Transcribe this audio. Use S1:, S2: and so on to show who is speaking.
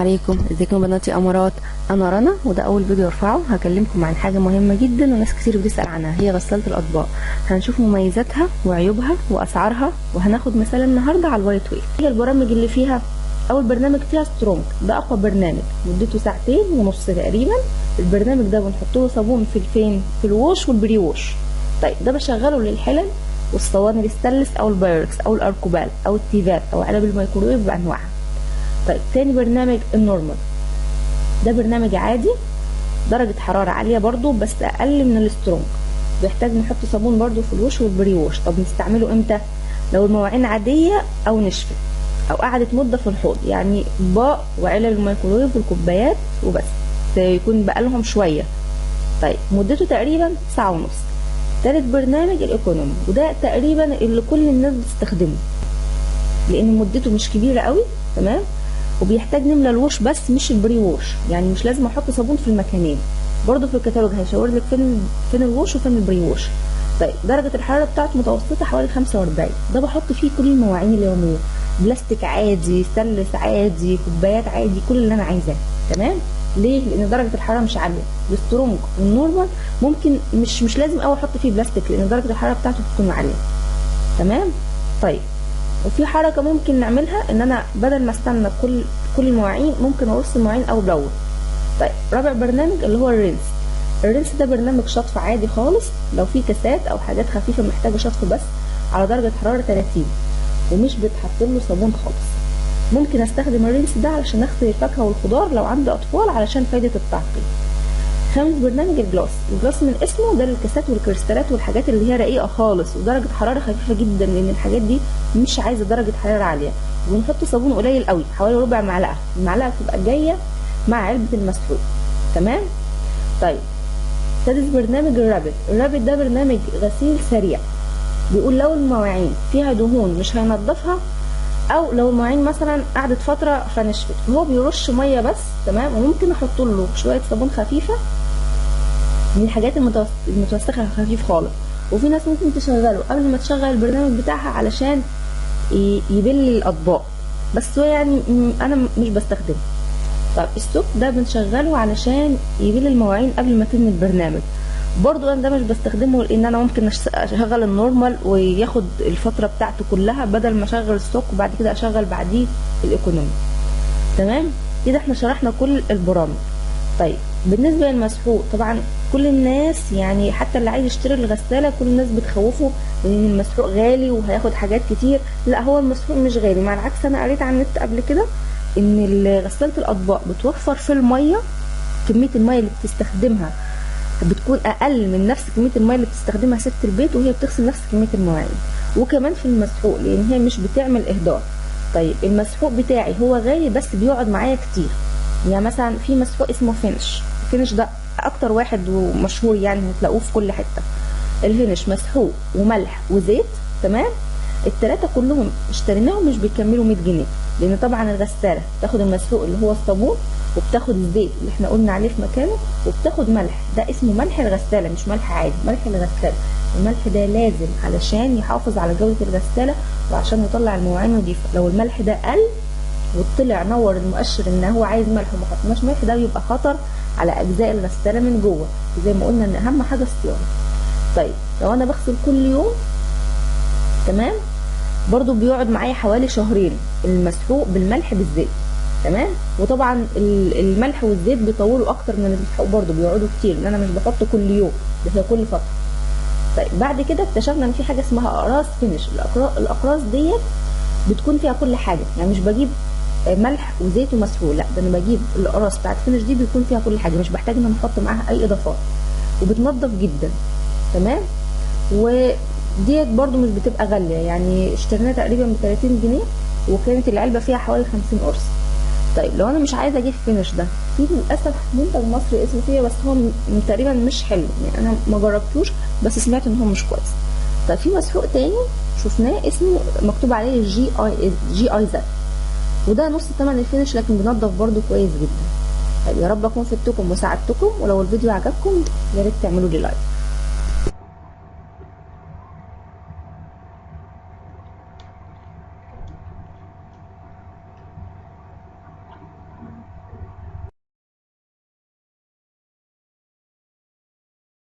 S1: عليكم، ازيكم بناتي امارات؟ انا رنا وده اول فيديو ارفعه. هكلمكم عن حاجه مهمه جدا وناس كتير بتسال عنها، هي غساله الاطباق. هنشوف مميزاتها وعيوبها واسعارها، وهناخد مثال النهارده على الوايت ويل. هي البرامج اللي فيها، اول برنامج فيها سترونج، ده اقوى برنامج، مدته 2.5 ساعة تقريبا. البرنامج ده بنحط له صابون في الووش والبري ووش. طيب ده بشغله للحلل والصواني الستانلس او البايركس او الاركوبال او التيفات او علب الميكرويف بانواعها. طيب تاني برنامج النورمال، ده برنامج عادي، درجة حرارة عالية برضو بس اقل من السترونج، بيحتاج نحط صابون برضو في الوش والبري ووش. طب نستعمله امتى؟ لو المواعين عادية او نشفت او قعدت مدة في الحوض، يعني اطباق وعلب الميكرويف والكوبايات وبس، يكون بقالهم شوية. طيب مدته تقريبا 1.5 ساعة. تالت برنامج الايكونومي، وده تقريبا اللي كل الناس بتستخدمه لان مدته مش كبيرة قوي، تمام، وبيحتاج نملى الوش بس مش البري ووش، يعني مش لازم احط صابون في المكانين. برضو في الكتالوج هيشاور لك فين الوش وفين البري ووش. طيب درجة الحرارة بتاعته متوسطة حوالي 45. ده بحط فيه كل المواعين اليومية، بلاستيك عادي، ستانلس عادي، كوبايات عادي، كل اللي انا عايزاه، تمام. ليه؟ لان درجة الحرارة مش عالية. السترونج والنورمال ممكن مش لازم قوي احط فيه بلاستيك لان درجة الحرارة بتاعته بتكون عالية، تمام. طيب وفي حركة ممكن نعملها، ان انا بدل ما استنى كل المواعين ممكن ارص المواعين او باول. طيب رابع برنامج اللي هو الرينس. الرينس ده برنامج شطف عادي خالص، لو في كاسات او حاجات خفيفة محتاجة شطف بس على درجة حرارة 30، ومش بتحط له صابون خالص. ممكن استخدم الرينس ده علشان اغسل الفاكهة والخضار لو عندي اطفال علشان فايدة التعقيم. خامس برنامج الجلاس. الجلاس من اسمه ده للكاسات والكريستالات والحاجات اللي هي رقيقه خالص ودرجه حراره خفيفه جدا، لان الحاجات دي مش عايزه درجه حراره عاليه. وبنحط صابون قليل قوي، حوالي ربع معلقه. المعلقه بتبقى جايه مع علبه المسحوق، تمام. طيب سادس برنامج الرابد. الرابد ده برنامج غسيل سريع، بيقول لو المواعين فيها دهون مش هينضفها، او لو المواعين مثلا قعدت فتره فنشفت، هو بيرش ميه بس، تمام. وممكن احط له شويه صابون خفيفه من الحاجات المتوسخه خفيف خالص. وفي ناس ممكن تشغله قبل ما تشغل البرنامج بتاعها علشان يبل الاطباق، بس هو يعني انا مش بستخدمه. طب السوك ده بنشغله علشان يبل المواعين قبل ما تنزل البرنامج، برضو انا ده مش بستخدمه لان انا ممكن اشغل النورمال وياخد الفتره بتاعته كلها بدل ما اشغل السوك وبعد كده اشغل بعديه الايكونومي، تمام. كده احنا شرحنا كل البرامج. طيب بالنسبه للمسحوق، طبعا كل الناس يعني حتى اللي عايز يشتري الغساله كل الناس بتخوفه لان المسحوق غالي وهياخد حاجات كتير. لا، هو المسحوق مش غالي، مع العكس انا قريت على النت قبل كده ان غساله الاطباق بتوفر في الميه، كميه الميه اللي بتستخدمها بتكون اقل من نفس كميه الميه اللي بتستخدمها ست البيت وهي بتغسل نفس كميه المواعين. وكمان في المسحوق لان هي مش بتعمل اهدار. طيب المسحوق بتاعي هو غالي بس بيقعد معايا كتير، يعني مثلا في مسحوق اسمه فينش ده اكتر واحد ومشهور، يعني هتلاقوه في كل حته. الفينش مسحوق وملح وزيت، تمام. الثلاثه كلهم اشتريناهم مش بيكملوا 100 جنيه، لان طبعا الغساله بتاخد المسحوق اللي هو الصابون، وبتاخد الزيت اللي احنا قلنا عليه في مكانه، وبتاخد ملح، ده اسمه ملح الغساله مش ملح عادي، ملح الغساله. الملح ده لازم علشان يحافظ على جوده الغساله وعشان يطلع المواعين نضيفه. لو الملح ده قل وطلع نور المؤشر ان هو عايز ملح وما حطيناش ملح، ده بيبقى خطر على اجزاء الغساله من جوه، زي ما قلنا ان اهم حاجه الصيانه. طيب لو انا بغسل كل يوم، تمام، برضو بيقعد معايا حوالي شهرين المسحوق بالملح بالزيت، تمام. وطبعا الملح والزيت بيطولوا اكتر من المسحوق، برضو بيقعدوا كتير لان انا مش بحط كل يوم، ده كل فتره. طيب بعد كده اكتشفنا ان في حاجه اسمها اقراص فينش. الاقراص ديت بتكون فيها كل حاجه، يعني مش بجيب ملح وزيت ومسحوق، لا ده انا بجيب الاقراص بتاعت فينش دي بيكون فيها كل حاجه، مش بحتاج ان انا احط معاها اي اضافات، وبتنضف جدا، تمام. وديت برضو مش بتبقى غاليه، يعني اشتريناها تقريبا ب 30 جنيه وكانت العلبه فيها حوالي 50 قرص. طيب لو انا مش عايزه اجيب فينش ده، في للاسف منتج مصري اسمه فيه بس هو تقريبا مش حلو، يعني انا ما جربتوش بس سمعت ان هو مش كويس. طيب في مسحوق تاني شفناه اسمه مكتوب عليه جي اي زد، وده نص ثمن الفينش لكن بينضف برده كويس جدا. طيب يا رب اكون فدتكم وساعدتكم، ولو الفيديو عجبكم يا ريت تعملوا لي لايك.